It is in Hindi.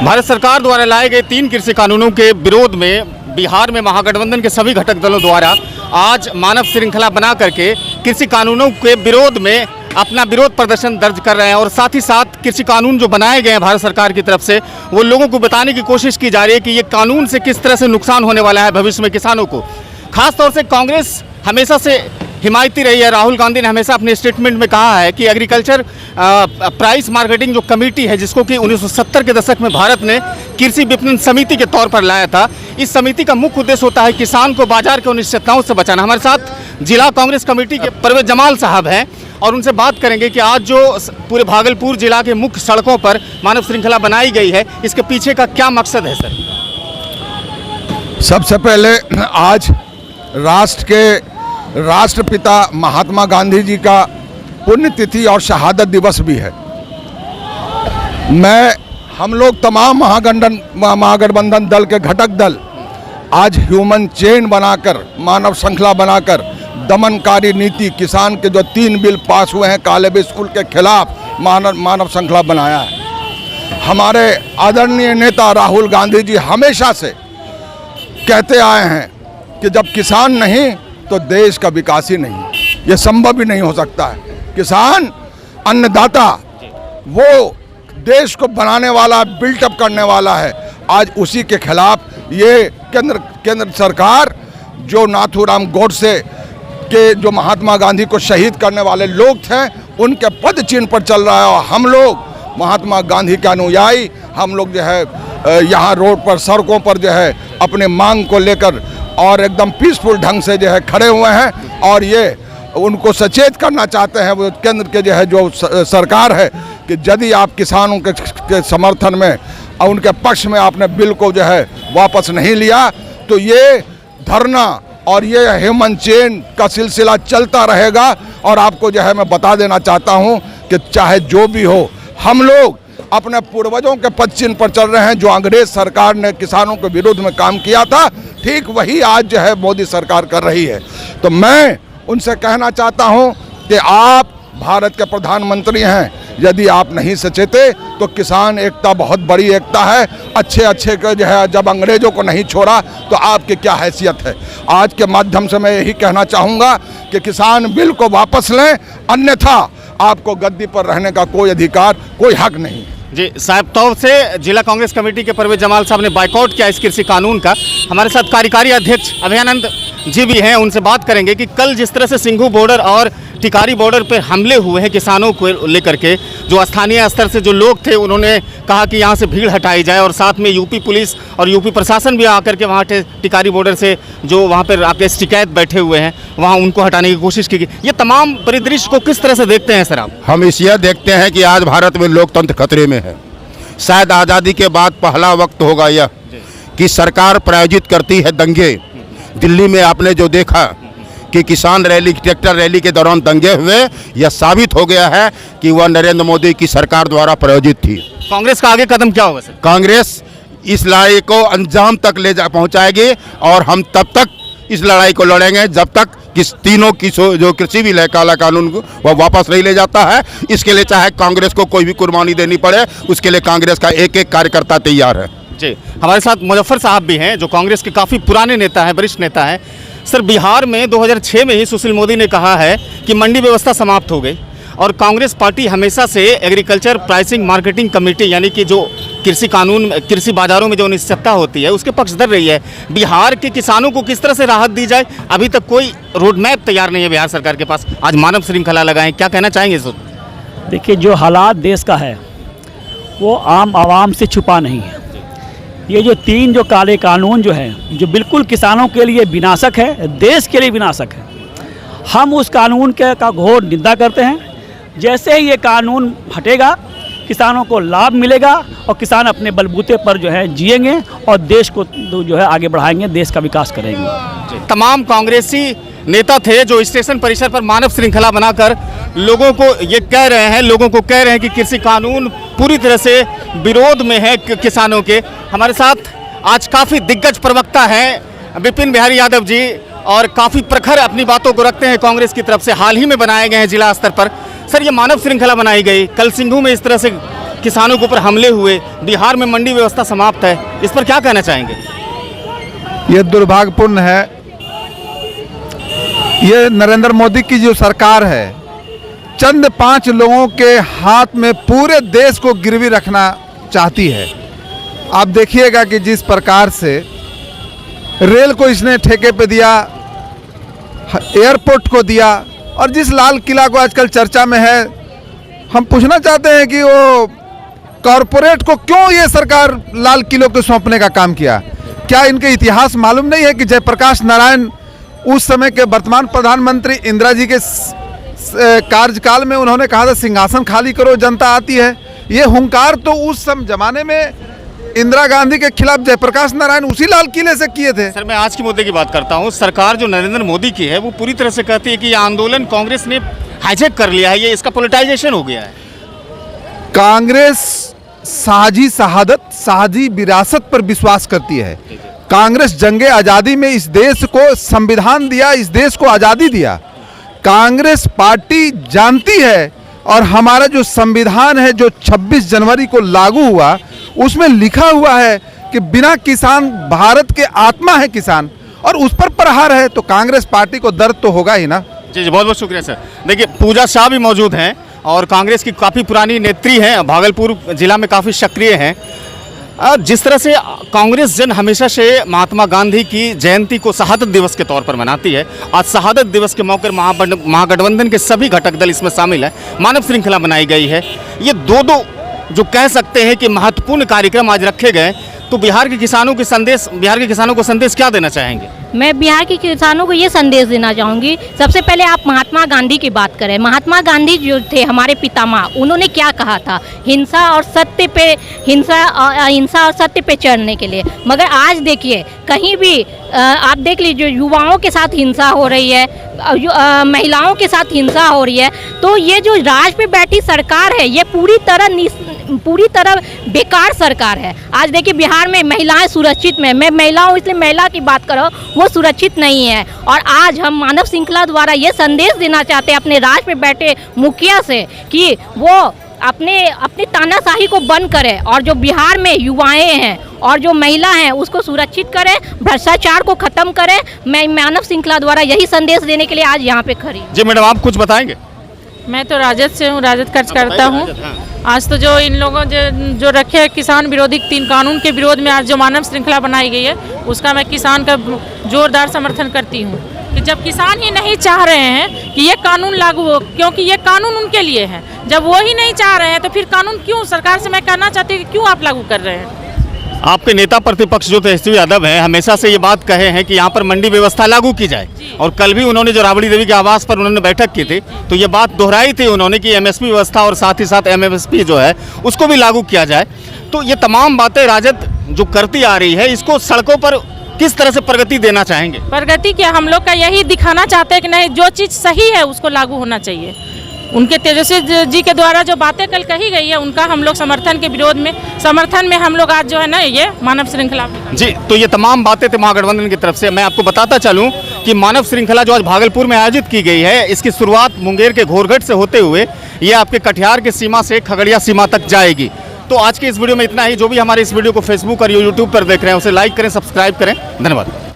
भारत सरकार द्वारा लाए गए 3 कृषि कानूनों के विरोध में बिहार में महागठबंधन के सभी घटक दलों द्वारा आज मानव श्रृंखला बना करके कृषि कानूनों के विरोध में अपना विरोध प्रदर्शन दर्ज कर रहे हैं। और साथ ही साथ कृषि कानून जो बनाए गए हैं भारत सरकार की तरफ से, वो लोगों को बताने की कोशिश की जा रही है कि ये कानून से किस तरह से नुकसान होने वाला है भविष्य में किसानों को। खासतौर से कांग्रेस हमेशा से हिमायती रही है। राहुल गांधी ने हमेशा अपने स्टेटमेंट में कहा है कि एग्रीकल्चर प्राइस मार्केटिंग जो कमेटी है, जिसको कि 1970 के दशक में भारत ने कृषि विपणन समिति के तौर पर लाया था, इस समिति का मुख्य उद्देश्य होता है किसान को बाजार के अनिश्चितताओं से बचाना। हमारे साथ जिला कांग्रेस कमेटी के परवेज जमाल साहब हैं और उनसे बात करेंगे कि आज जो पूरे भागलपुर जिला के मुख्य सड़कों पर मानव श्रृंखला बनाई गई है, इसके पीछे का क्या मकसद है सर? सबसे पहले आज राष्ट्र के राष्ट्रपिता महात्मा गांधी जी का पुण्यतिथि और शहादत दिवस भी है। हम लोग तमाम महागठबंधन दल के घटक दल आज ह्यूमन चेन बनाकर, मानव श्रृंखला बनाकर दमनकारी नीति, किसान के जो 3 बिल पास हुए हैं काले बिस्कुट के खिलाफ मानव श्रृंखला बनाया है। हमारे आदरणीय नेता राहुल गांधी जी हमेशा से कहते आए हैं कि जब किसान नहीं तो देश का विकास ही नहीं, ये संभव ही नहीं हो सकता है। किसान अन्नदाता, वो देश को बनाने वाला, बिल्टअप करने वाला है। आज उसी के खिलाफ ये केंद्र सरकार जो नाथूराम गोडसे के जो महात्मा गांधी को शहीद करने वाले लोग थे, उनके पद चिन्ह पर चल रहा है। और हम लोग महात्मा गांधी के अनुयायी, हम लोग जो है यहाँ रोड पर, सड़कों पर जो है अपने मांग को लेकर और एकदम पीसफुल ढंग से जो है खड़े हुए हैं। और ये उनको सचेत करना चाहते हैं वो केंद्र के जो है जो सरकार है कि यदि आप किसानों के समर्थन में और उनके पक्ष में आपने बिल को जो है वापस नहीं लिया, तो ये धरना और ये ह्यूमन चेन का सिलसिला चलता रहेगा। और आपको जो है मैं बता देना चाहता हूँ कि चाहे जो भी हो, हम लोग अपने पूर्वजों के पद चिन्ह पर चल रहे हैं। जो अंग्रेज सरकार ने किसानों के विरोध में काम किया था, ठीक वही आज जो है मोदी सरकार कर रही है। तो मैं उनसे कहना चाहता हूं कि आप भारत के प्रधानमंत्री हैं, यदि आप नहीं सचेते तो किसान एकता बहुत बड़ी एकता है। अच्छे के जो है जब अंग्रेजों को नहीं छोड़ा तो आपकी क्या हैसियत है। आज के माध्यम से मैं यही कहना चाहूँगा कि किसान बिल को वापस लें, अन्यथा आपको गद्दी पर रहने का कोई अधिकार, कोई हक नहीं। जी साहब, तौर से जिला कांग्रेस कमेटी के परवेज जमाल साहब ने बाइकआउट किया इस कृषि कानून का। हमारे साथ कार्यकारी अध्यक्ष अभयानंद जी भी हैं, उनसे बात करेंगे कि कल जिस तरह से सिंघू बॉर्डर और टिकारी बॉर्डर पर हमले हुए हैं किसानों को लेकर के, जो स्थानीय स्तर से जो लोग थे उन्होंने कहा कि यहाँ से भीड़ हटाई जाए, और साथ में यूपी पुलिस और यूपी प्रशासन भी आकर के वहाँ टिकारी बॉर्डर से जो वहाँ पर आपके शिकायत बैठे हुए हैं वहाँ उनको हटाने की कोशिश की गई। ये तमाम परिदृश्य को किस तरह से देखते हैं सर आप? हम इसलिए देखते हैं कि आज भारत में लोकतंत्र खतरे में है। शायद आज़ादी के बाद पहला वक्त होगा यह कि सरकार प्रायोजित करती है दंगे। दिल्ली में आपने जो देखा कि किसान रैली, ट्रैक्टर रैली के दौरान दंगे हुए, यह साबित हो गया है कि वह नरेंद्र मोदी की सरकार द्वारा प्रायोजित थी। कांग्रेस का आगे कदम क्या होगा सर? कांग्रेस इस लड़ाई को अंजाम तक ले जा पहुँचाएगी और हम तब तक इस लड़ाई को लड़ेंगे जब तक तीनों की जो कृषि बिल है काला कानून को वह वापस नहीं ले जाता है। इसके लिए चाहे कांग्रेस को कोई भी कुर्बानी देनी पड़े, उसके लिए कांग्रेस का एक कार्यकर्ता तैयार है। जी, हमारे साथ मुजफ्फर साहब भी हैं जो कांग्रेस के काफ़ी पुराने नेता हैं, वरिष्ठ नेता हैं। सर, बिहार में 2006 में ही सुशील मोदी ने कहा है कि मंडी व्यवस्था समाप्त हो गई, और कांग्रेस पार्टी हमेशा से एग्रीकल्चर प्राइसिंग मार्केटिंग कमेटी यानी कि जो कृषि कानून, कृषि बाजारों में जो अनिश्चितता होती है उसके पक्षधर रही है। बिहार के किसानों को किस तरह से राहत दी जाए, अभी तक कोई रोड मैप तैयार नहीं है बिहार सरकार के पास। आज मानव श्रृंखला लगाएं, क्या कहना चाहेंगे इस वक्त? देखिए, जो हालात देश का है वो आम आवाम से छुपा नहीं है। ये जो 3 जो काले कानून जो है, जो बिल्कुल किसानों के लिए विनाशक है, देश के लिए विनाशक है, हम उस कानून का घोर निंदा करते हैं। जैसे ही ये कानून हटेगा, किसानों को लाभ मिलेगा और किसान अपने बलबूते पर जो है जिएंगे और देश को जो है आगे बढ़ाएंगे, देश का विकास करेंगे। तमाम कांग्रेसी नेता थे जो स्टेशन परिसर पर मानव श्रृंखला बनाकर लोगों को ये कह रहे हैं कि कृषि कानून पूरी तरह से विरोध में है किसानों के। हमारे साथ आज काफ़ी दिग्गज प्रवक्ता हैं विपिन बिहारी यादव जी, और काफ़ी प्रखर अपनी बातों को रखते हैं कांग्रेस की तरफ से। हाल ही में बनाए गए हैं जिला स्तर पर सर ये मानव श्रृंखला बनाई गई, कल सिंघू में इस तरह से किसानों के ऊपर हमले हुए, बिहार में मंडी व्यवस्था समाप्त है, इस पर क्या कहना चाहेंगे? ये दुर्भाग्यपूर्ण है। ये नरेंद्र मोदी की जो सरकार है चंद 5 लोगों के हाथ में पूरे देश को गिरवी रखना चाहती है। आप देखिएगा कि जिस प्रकार से रेल को इसने ठेके पे दिया, एयरपोर्ट को दिया, और जिस लाल किला को आजकल चर्चा में है, हम पूछना चाहते हैं कि वो कॉरपोरेट को क्यों ये सरकार लाल किले को सौंपने का काम किया? क्या इनके इतिहास मालूम नहीं है कि जयप्रकाश नारायण उस समय के वर्तमान प्रधानमंत्री इंदिरा जी के कार्यकाल में उन्होंने कहा था सिंहासन खाली करो जनता आती है। ये हुंकार तो उस जमाने में इंदिरा गांधी के खिलाफ जयप्रकाश नारायण उसी लाल किले से किए थे। सर मैं आज के मुद्दे की बात करता हूँ। सरकार जो नरेंद्र मोदी की है वो पूरी तरह से कहती है कि ये आंदोलन कांग्रेस ने हाईजैक कर लिया है, ये इसका पॉलिटाइजेशन हो गया है। कांग्रेस साझी शहादत, साझी विरासत पर विश्वास करती है। कांग्रेस जंगे आज़ादी में इस देश को संविधान दिया, इस देश को आज़ादी दिया। कांग्रेस पार्टी जानती है, और हमारा जो संविधान है जो 26 जनवरी को लागू हुआ उसमें लिखा हुआ है कि बिना किसान, भारत के आत्मा है किसान, और उस पर प्रहार है तो कांग्रेस पार्टी को दर्द तो होगा ही ना। जी बहुत बहुत शुक्रिया सर। देखिए पूजा शाह भी मौजूद हैं और कांग्रेस की काफ़ी पुरानी नेत्री हैं, भागलपुर जिला में काफ़ी सक्रिय हैं। जिस तरह से कांग्रेस जन हमेशा से महात्मा गांधी की जयंती को शहादत दिवस के तौर पर मनाती है, आज शहादत दिवस के मौके पर महागठबंधन के सभी घटक दल इसमें शामिल है, मानव श्रृंखला बनाई गई है। ये दो जो कह सकते हैं कि महत्वपूर्ण कार्यक्रम आज रखे गए, तो बिहार के किसानों को संदेश क्या देना चाहेंगे? मैं बिहार के किसानों को ये संदेश देना चाहूँगी। सबसे पहले आप महात्मा गांधी की बात करें। महात्मा गांधी जो थे हमारे पितामह, उन्होंने क्या कहा था? हिंसा और सत्य पे चढ़ने के लिए। मगर आज देखिए कहीं भी आप देख लीजिए युवाओं के साथ हिंसा हो रही है, महिलाओं के साथ हिंसा हो रही है। तो ये जो राज पे बैठी सरकार है ये पूरी तरह बेकार सरकार है। आज देखिए बिहार में महिलाएं सुरक्षित में, मैं महिला हूँ इसलिए महिला की बात करो, वो सुरक्षित नहीं है। और आज हम मानव श्रृंखला द्वारा ये संदेश देना चाहते हैं अपने राज पे बैठे मुखिया से कि वो अपनी तानाशाही को बंद करें, और जो बिहार में युवाएं हैं और जो महिला हैं उसको सुरक्षित करें, भ्रष्टाचार को खत्म करें। मैं मानव श्रृंखला द्वारा यही संदेश देने के लिए आज यहाँ पे खड़ी। जी मैडम आप कुछ बताएंगे? मैं तो राजद से हूँ, राजद खर्च करता हूँ। आज तो जो इन लोगों जो रखे किसान विरोधी 3 कानून के विरोध में आज जो मानव श्रृंखला बनाई गई है उसका मैं किसान का जोरदार समर्थन करती हूँ कि जब किसान ही नहीं चाह रहे हैं कि ये कानून लागू हो, क्योंकि ये कानून उनके लिए है, जब वो ही नहीं चाह रहे हैं तो फिर कानून क्यों? सरकार से मैं कहना चाहती हूँ कि क्यों आप लागू कर रहे हैं? आपके नेता प्रतिपक्ष जो तेजस्वी यादव हैं हमेशा से ये बात कहे हैं कि यहाँ पर मंडी व्यवस्था लागू की जाए, और कल भी उन्होंने जो राबड़ी देवी के आवास पर उन्होंने बैठक की थी तो ये बात दोहराई थी उन्होंने कि एमएसपी व्यवस्था और साथ ही साथ एमएसपी जो है उसको भी लागू किया जाए। तो ये तमाम बातें राजद जो करती आ रही है, इसको सड़कों पर किस तरह से प्रगति देना चाहेंगे? प्रगति क्या, हम लोग का यही दिखाना चाहते हैं कि नहीं, जो चीज़ सही है उसको लागू होना चाहिए। उनके तेजस्वी जी के द्वारा जो बातें कल कही गई है उनका हम लोग समर्थन में हम लोग आज जो है ना ये मानव श्रृंखला। जी तो ये तमाम बातें थे महागठबंधन की तरफ से। मैं आपको बताता चलूं कि मानव श्रृंखला जो आज भागलपुर में आयोजित की गई है, इसकी शुरुआत मुंगेर के घोरघट से होते हुए ये आपके कटिहार की सीमा से खगड़िया सीमा तक जाएगी। तो आज के इस वीडियो में इतना ही। जो भी हमारे इस वीडियो को फेसबुक और यूट्यूब पर देख रहे हैं उसे लाइक करें, सब्सक्राइब करें। धन्यवाद।